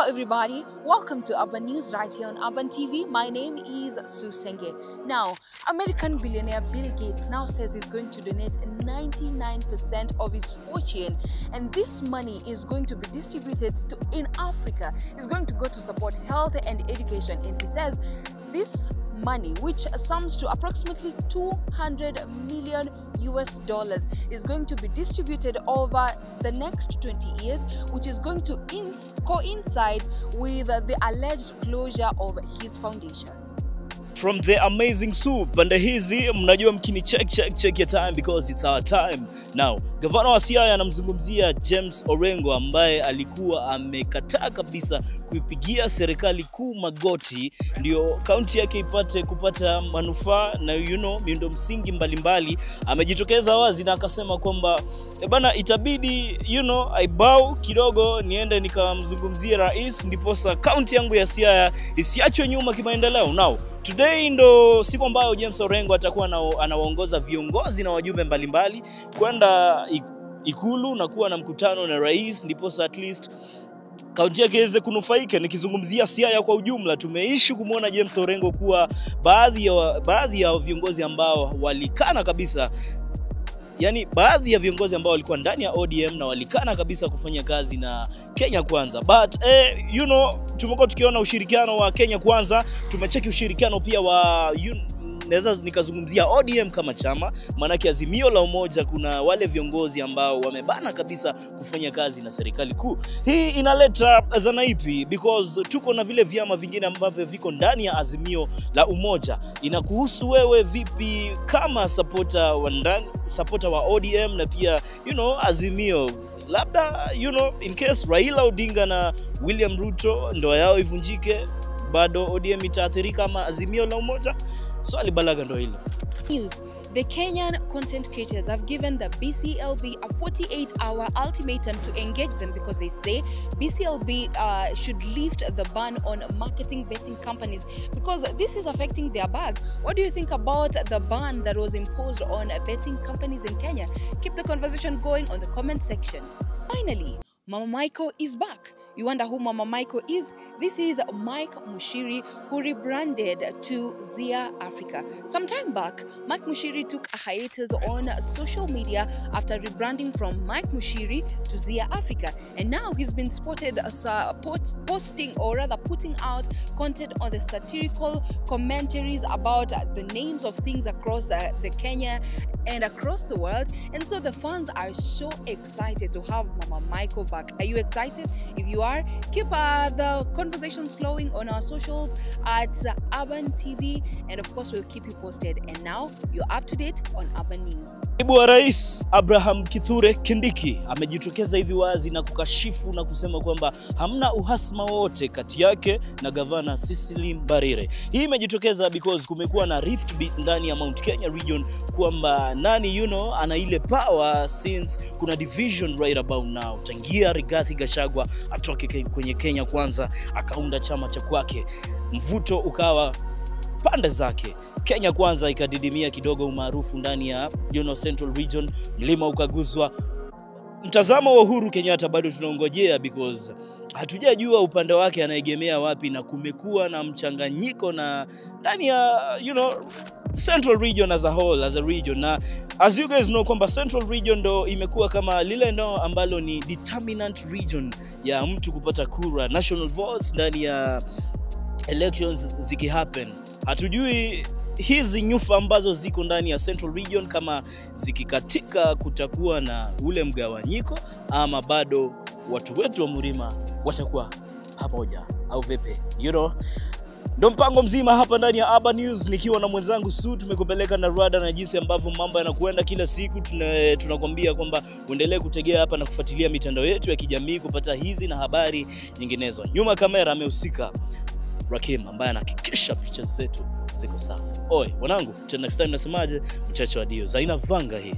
Hello everybody, welcome to Urban News right here on Urban TV. My name is Sue Senge. Now, American billionaire Bill Gates now says he's going to donate 99% of his fortune, and this money is going to be distributed in Africa. It's going to go to support health and education, and he says this money, which sums to approximately $200 million US, is going to be distributed over the next 20 years, which is going to coincide with the alleged closure of his foundation. From the amazing Sue, pande hizi mnajua mkini check your time because it's our time. Now, gavana wa Siaya anamzungumzia James Orengo ambaye alikuwa amekataa kabisa kuipigia serikali kuu magoti ndio kaunti yake ipate kupata manufaa na miundo msingi mbalimbali. Amejitokeza wazi na akasema kwamba bana itabidi I bow kidogo niende nikamzungumzie rais ndiposa kaunti yangu ya Siaya isiachwe nyuma kimaendeleo. Now, today ndo siku ambayo James Orengo atakuwa anawaongoza viongozi na wajumbe mbalimbali kwenda ikulu na kuwa na mkutano na rais ndiposa at least kaunti yake iweze kunufaika. Nikizungumzia Siaya kwa ujumla, tumeishi kumuona James Orengo kuwa baadhi ya viongozi ambao walikana kabisa, yani baadhi ya viongozi ambao walikuwa ndani ya ODM na walikana kabisa kufanya kazi na Kenya Kwanza. But tumekuwa tukiona ushirikiano wa Kenya Kwanza, tumecheki ushirikiano pia wa naweza nikazungumzia ODM kama chama, manake Azimio la Umoja kuna wale viongozi ambao wamebana kabisa kufanya kazi na serikali kuu. Hii inaleta dhana ipi? Because tuko na vile vyama vingine ambavyo viko ndani ya Azimio la Umoja. Inakuhusu wewe vipi kama supporter wa ODM na pia Azimio? Labda in case Raila Odinga na William Ruto ndoa yao ivunjike, bado ODM itaathirika kama Azimio la Umoja? Swali balaga ndo hilo. News. The Kenyan content creators have given the BCLB a 48-hour ultimatum to engage them because they say BCLB should lift the ban on marketing betting companies because this is affecting their bag. What do you think about the ban that was imposed on betting companies in Kenya? Keep the conversation going on the comment section. Finally, Mama Michael is back. You wonder who Mama Michael is? This is Mike Mushiri, who rebranded to Zia Africa. Some time back, Mike Mushiri took a hiatus on social media after rebranding from Mike Mushiri to Zia Africa. And now he's been spotted posting, or rather putting out content on the satirical commentaries about the names of things across the Kenya and across the world. And so the fans are so excited to have Mama Michael back. Are you excited? If you are, keep the conversations flowing on our socials at Urban TV, and of course we'll keep you posted. And now you're up to date on Urban News. Naibu wa Rais Abraham Kithure Kindiki amejitokeza hivi wazi na kukashifu na kusema kwamba hamna uhasama wote kati yake na gavana Cecily Mbarire. Hii imejitokeza because kumekuwa na rift ndani ya Mount Kenya region kwamba nani ana ile power since kuna division right about now. Tangia Rigathi Gachagua atoke kwenye Kenya Kwanza akaunda chama cha kwake, mvuto ukawa pande zake. Kenya Kwanza ikadidimia kidogo umaarufu ndani ya Central Region, mlima ukaguzwa. Mtazamo wa Uhuru Kenyatta bado tunaongojea because hatujajua upande wake anaegemea wapi, na kumekuwa na mchanganyiko na ndani ya Central Region as a whole, as a region. Na as you guys know kwamba Central Region ndo imekuwa kama lile ndo ambalo ni determinant region ya mtu kupata kura, national votes ndani ya elections zikihappen. Hatujui hizi nyufa ambazo ziko ndani ya Central Region kama zikikatika kutakuwa na ule mgawanyiko ama bado watu wetu wa Mlima watakuwa pamoja au vipi? Ndo mpango mzima hapa ndani ya Urban News nikiwa na mwenzangu Sue. Tumekupeleka na rada na jinsi ambavyo mambo yanakwenda kila siku. Tunakwambia kwamba uendelee kutegea hapa na kufuatilia mitandao yetu ya kijamii kupata hizi na habari nyinginezo. Nyuma kamera amehusika Rakim ambaye anahakikisha picha zetu ziko safi. Oi, wanangu, till next time nasemaje? Mchacho wa Dio. Zaina Vanga hii.